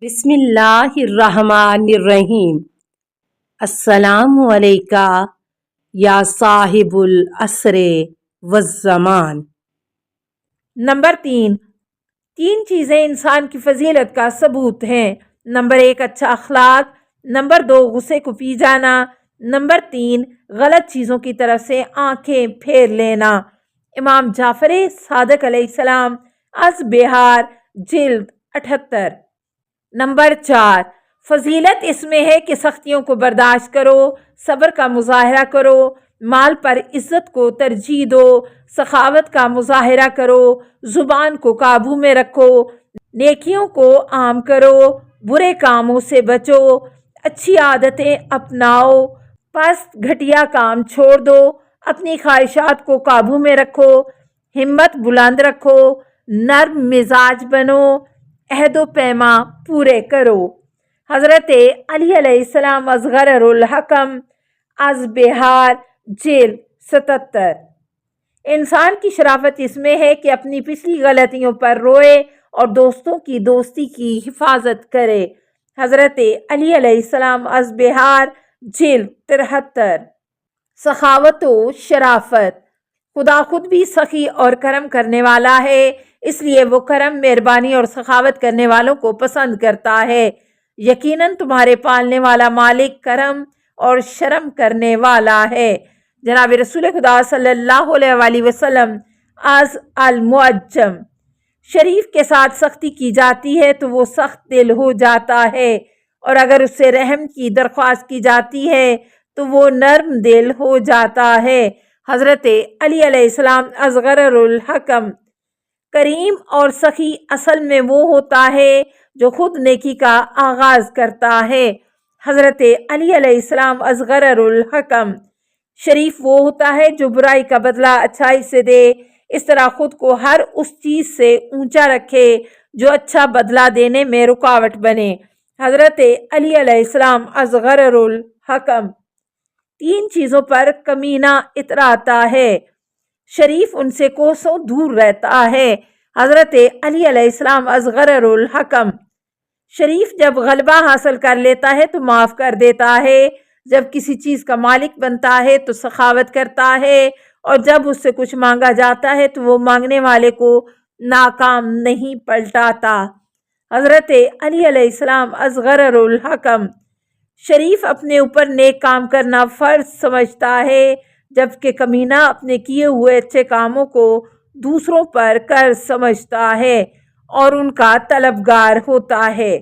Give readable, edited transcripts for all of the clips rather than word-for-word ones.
بسم اللہ الرحمن الرحیم۔ السلام علیکہ یا صاحب العصر والزمان۔ نمبر 3، تین چیزیں انسان کی فضیلت کا ثبوت ہیں۔ نمبر 1، اچھا اخلاق۔ نمبر 2، غصے کو پی جانا۔ نمبر 3، غلط چیزوں کی طرف سے آنکھیں پھیر لینا۔ امام جعفر صادق علیہ السلام، از بہار، جلد 78۔ نمبر 4، فضیلت اس میں ہے کہ سختیوں کو برداشت کرو، صبر کا مظاہرہ کرو، مال پر عزت کو ترجیح دو، سخاوت کا مظاہرہ کرو، زبان کو قابو میں رکھو، نیکیوں کو عام کرو، برے کاموں سے بچو، اچھی عادتیں اپناؤ، پست گھٹیا کام چھوڑ دو، اپنی خواہشات کو قابو میں رکھو، ہمت بلند رکھو، نرم مزاج بنو، عہد و پیما پورے کرو۔ حضرت علی علیہ السلام، اصغر الحکم، از بہار، جلد 77۔ انسان کی شرافت اس میں ہے کہ اپنی پچھلی غلطیوں پر روئے اور دوستوں کی دوستی کی حفاظت کرے۔ حضرت علی علیہ السلام، از بہار، جلد 73۔ سخاوت و شرافت۔ خدا خود بھی سخی اور کرم کرنے والا ہے، اس لیے وہ کرم، مہربانی اور سخاوت کرنے والوں کو پسند کرتا ہے۔ یقیناً تمہارے پالنے والا مالک کرم اور شرم کرنے والا ہے۔ جناب رسول خدا صلی اللہ علیہ وآلہ وسلم، از المعجم۔ شریف کے ساتھ سختی کی جاتی ہے تو وہ سخت دل ہو جاتا ہے، اور اگر اس سے رحم کی درخواست کی جاتی ہے تو وہ نرم دل ہو جاتا ہے۔ حضرت علی علیہ السلام، اصغر الحکم۔ کریم اور سخی اصل میں وہ ہوتا ہے جو خود نیکی کا آغاز کرتا ہے۔ حضرت علی علیہ السلام، اصغر الحکم۔ شریف وہ ہوتا ہے جو برائی کا بدلہ اچھائی سے دے، اس طرح خود کو ہر اس چیز سے اونچا رکھے جو اچھا بدلہ دینے میں رکاوٹ بنے۔ حضرت علی علیہ السلام، اصغر الحکم۔ تین چیزوں پر کمینہ اتراتا ہے، شریف ان سے کوسوں دور رہتا ہے۔ حضرت علی علیہ السلام، اصغر الحکم۔ شریف جب غلبہ حاصل کر لیتا ہے تو معاف کر دیتا ہے، جب کسی چیز کا مالک بنتا ہے تو سخاوت کرتا ہے، اور جب اس سے کچھ مانگا جاتا ہے تو وہ مانگنے والے کو ناکام نہیں پلٹاتا۔ حضرت علی علیہ السلام، اصغر الحکم۔ شریف اپنے اوپر نیک کام کرنا فرض سمجھتا ہے، جبکہ کمینہ اپنے کیے ہوئے اچھے کاموں کو دوسروں پر قرض سمجھتا ہے اور ان کا طلبگار ہوتا ہے۔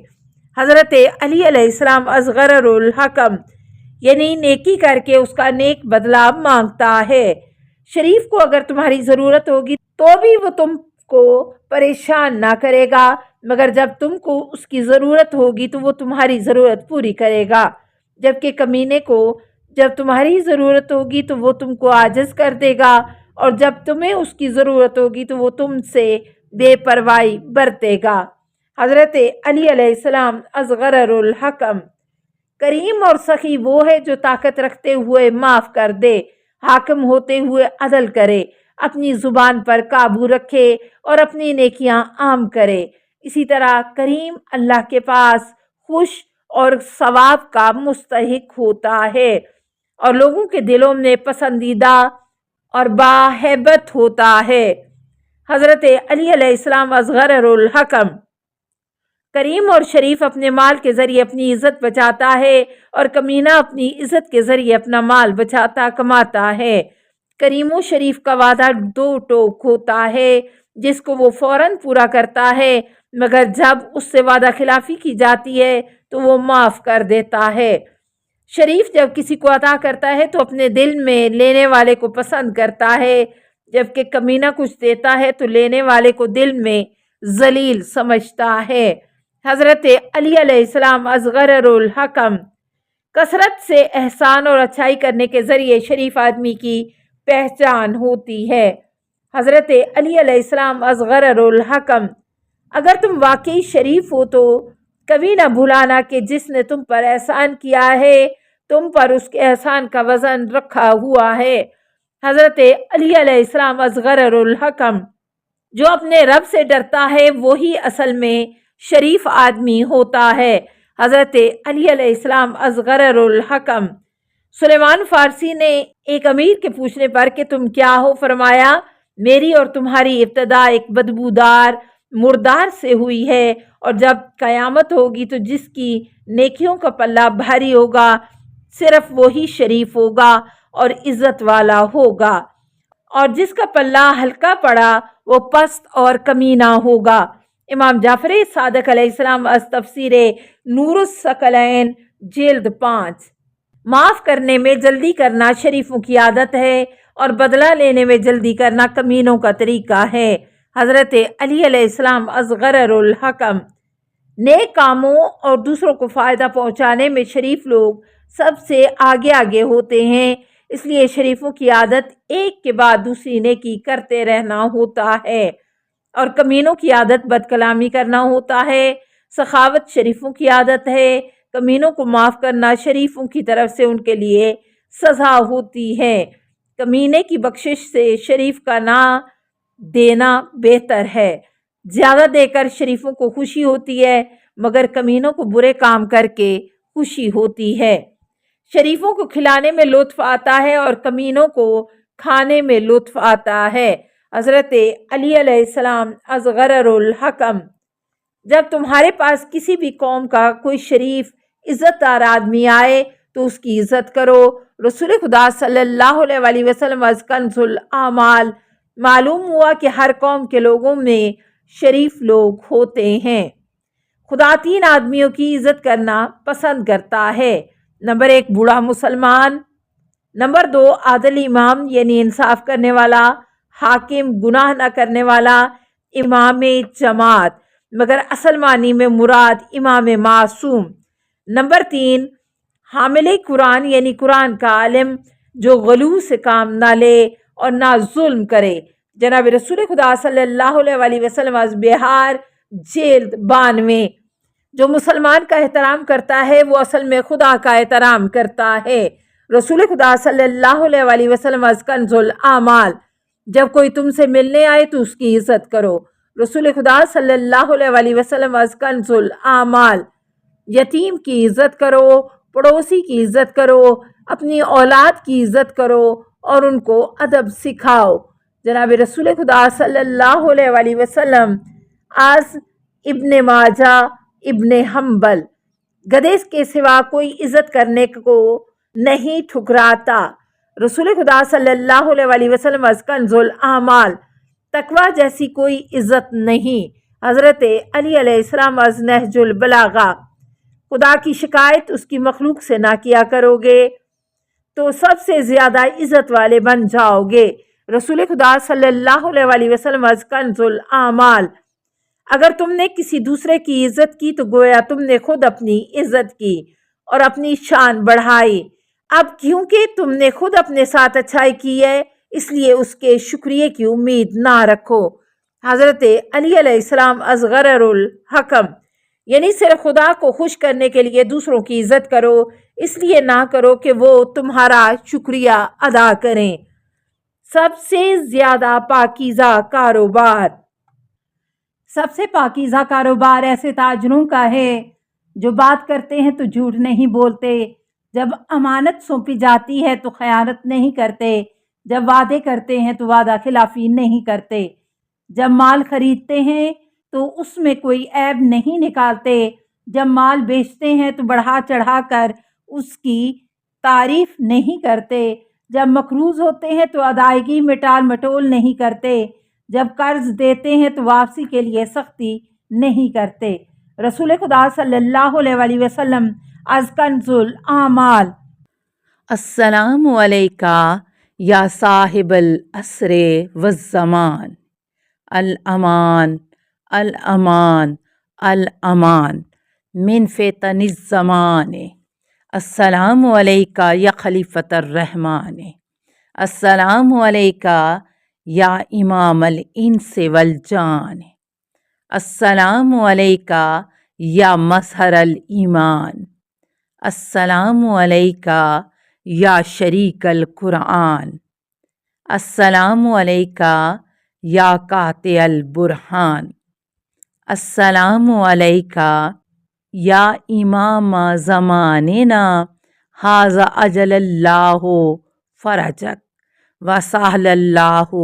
حضرت علی علیہ السلام، اصغر الحکم، یعنی نیکی کر کے اس کا نیک بدلہ مانگتا ہے۔ شریف کو اگر تمہاری ضرورت ہوگی تو بھی وہ تم کو پریشان نہ کرے گا، مگر جب تم کو اس کی ضرورت ہوگی تو وہ تمہاری ضرورت پوری کرے گا، جبکہ کمینے کو جب تمہاری ضرورت ہوگی تو وہ تم کو عاجز کر دے گا، اور جب تمہیں اس کی ضرورت ہوگی تو وہ تم سے بے پرواہی برتے گا۔ حضرت علی علیہ السلام، اصغر الحکم۔ کریم اور سخی وہ ہے جو طاقت رکھتے ہوئے معاف کر دے، حاکم ہوتے ہوئے عدل کرے، اپنی زبان پر قابو رکھے اور اپنی نیکیاں عام کرے۔ اسی طرح کریم اللہ کے پاس خوش اور ثواب کا مستحق ہوتا ہے، اور لوگوں کے دلوں میں پسندیدہ اور باہیبت ہوتا ہے۔ حضرت علی علیہ السلام، اصغر الحکم۔ کریم اور شریف اپنے مال کے ذریعے اپنی عزت بچاتا ہے، اور کمینہ اپنی عزت کے ذریعے اپنا مال بچاتا کماتا ہے۔ کریم و شریف کا وعدہ دو ٹوک ہوتا ہے، جس کو وہ فوراً پورا کرتا ہے، مگر جب اس سے وعدہ خلافی کی جاتی ہے تو وہ معاف کر دیتا ہے۔ شریف جب کسی کو عطا کرتا ہے تو اپنے دل میں لینے والے کو پسند کرتا ہے، جبکہ کمینہ کچھ دیتا ہے تو لینے والے کو دل میں ذلیل سمجھتا ہے۔ حضرت علی علیہ السلام، اصغر الحکم۔ کثرت سے احسان اور اچھائی کرنے کے ذریعے شریف آدمی کی پہچان ہوتی ہے۔ حضرت علی علیہ السلام، اصغر الحکم۔ اگر تم واقعی شریف ہو تو کبھی نہ بھولانا کہ جس نے تم پر احسان کیا ہے تم پر اس کے احسان کا وزن رکھا ہوا ہے۔ حضرت علی علیہ السلام، اصغر الحکم۔ جو اپنے رب سے ڈرتا ہے وہی اصل میں शरीफ आदमी होता है। हज़रत अली अलैहिस्सलाम असग़र उल-हकम। सुलेमान फ़ारसी ने एक अमीर के पूछने पर कि तुम क्या हो, फरमाया मेरी और तुम्हारी इब्तदा एक बदबूदार मुर्दार से हुई है, और जब क़यामत होगी तो जिसकी नेकियों का पल्ला भारी होगा सिर्फ वही शरीफ होगा और इज़्ज़त वाला होगा, और जिसका पल्ला हल्का पड़ा वो पस्त और कमीना होगा। इमाम जाफ़र सादिक़ अलैहिस्सलाम अस तफ़सीरे नूरुस सकलैन जिल्द 5। माफ़ करने में जल्दी करना शरीफों की आदत है और बदला लेने में जल्दी करना कमीनों का तरीका है। हज़रत अली अलैहिस्सलाम असग़र उल-हकम। नेक कामों और दूसरों को फ़ायदा पहुँचाने में शरीफ लोग सबसे आगे आगे होते हैं, इसलिए शरीफों की आदत एक के बाद दूसरी नेकी करते रहना होता है, और कमीनों की आदत बदकलामी करना होता है। सखावत शरीफों की आदत है, कमीनों को माफ़ करना शरीफों की तरफ से उनके लिए सज़ा होती है। कमीने की बख्शिश से शरीफ का ना देना बेहतर है। ज़्यादा देकर शरीफों को खुशी होती है, मगर कमीनों को बुरे काम करके खुशी होती है। शरीफों को खिलाने में लुत्फ़ आता है और कमीनों को खाने में लुत्फ़ आता है। हज़रत अली अलैहिस्सलाम असग़र उल-हकम। जब तुम्हारे पास किसी भी कौम का कोई शरीफ इज़्ज़तदार आदमी आए तो उसकी इज़्ज़त करो। रसूल खुदा सल्लल्लाहु अलैहि वसल्लम अज़ कंज़ुल आमाल। मालूम हुआ कि हर कौम के लोगों में शरीफ लोग होते हैं। खुदा 3 आदमियों की इज़्ज़त करना पसंद करता है। नंबर 1 बूढ़ा मुसलमान, नंबर 2 आदिल इमाम यानी इंसाफ करने वाला, हाकिम गुनाह न करने वाला, इमाम जमात, मगर असल मानी में मुराद इमाम मासूम। नंबर 3 हामिल कुरान यानी कुरान का आलिम जो गलू से काम ना ले और ना जुल्म करे। जनाब रसूल खुदा सल्लल्लाहु अलैहि वसल्लम बिहार जिल्द 92। जो मुसलमान का एहतराम करता है वो असल में खुदा का एहतराम करता है। रसूल खुदा सल्लल्लाहु अलैहि वसल्लम कंजुल आमाल। जब कोई तुमसे मिलने आए तो उसकी इज्जत करो। रसूल खुदा सल्लल्लाहु अलैहि वसल्लम कंजुल आमाल। यतीम की इज्जत करो, पड़ोसी की इज्जत करो, अपनी औलाद की इज्जत करो और उनको अदब सिखाओ। जनाब रसूल खुदा सल्लल्लाहु अलैहि वसल्लम आज इब्ने माजा इब्ने हम्बल। गधे के सिवा कोई इज्जत करने को नहीं ठुकराता। रसूल खुदा सल्लल्लाहु अलैहि वसल्लम कंजुल आमाल। तकवा जैसी कोई इज्जत नहीं। हज़रत अली अलैहिस्सलाम नहजुल बलागा। खुदा की शिकायत उसकी मखलूक से ना किया करोगे तो सबसे ज़्यादा इज़्ज़त वाले बन जाओगे। रसूल खुदा सल्लल्लाहु अलैहि वसल्लम कंजुल आमाल। अगर तुमने किसी दूसरे की इज़्ज़त की तो गोया तुमने खुद अपनी इज़्ज़त की और अपनी शान बढ़ाई। अब क्योंकि तुमने खुद अपने साथ अच्छाई की है इसलिए उसके शुक्रिया की उम्मीद ना रखो। हज़रत अली अलैहिस्सलाम असग़र उल-हकम। यानी सिर्फ खुदा को खुश करने के लिए दूसरों की इज़्ज़त करो, इसलिए ना करो कि वो तुम्हारा शुक्रिया अदा करें। सबसे ज़्यादा पाकीज़ा कारोबार। सबसे पाकीज़ा कारोबार ऐसे ताजरों का है जो बात करते हैं तो झूठ नहीं बोलते, जब अमानत सौंपी जाती है तो खयानत नहीं करते, जब वादे करते हैं तो वादा खिलाफी नहीं करते, जब माल खरीदते हैं तो उसमें कोई ऐब नहीं निकालते, जब माल बेचते हैं तो बढ़ा चढ़ा कर उसकी तारीफ नहीं करते, जब मकरूज़ होते हैं तो अदायगी में टाल मटोल नहीं करते, जब कर्ज देते हैं तो वापसी के लिए सख्ती नहीं करते। रसूल खुदा सल्लल्लाहु अलैहि वसल्लम कंजुल आमाल। अस्सलामु अलैका या साहिबल असरे वज़्ज़मान। अल अमान अल अमान अल अमान मिन फ़ितनिज़ ज़माने। अस्सलामु अलैका या खलीफतर रहमान। अस्सलामु अलैका या इमाम अल इंस वल जान। अस्सलामु अलैका या मज़हर अल ईमान। अस्सलामु अलैका या शरीक अल कुरान। अस्सलामु अलैका या काते अल बुरहान। السلام علیکہ یا امام زماننا ھذا اجل اللہ فرجک وسہل اللہ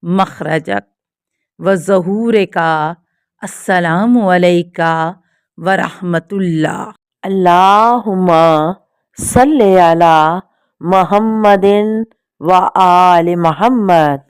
مخرجک وظہور کا السلام علیکہ ورحمۃ اللہ۔ اللہم صلی علی محمد و آل محمد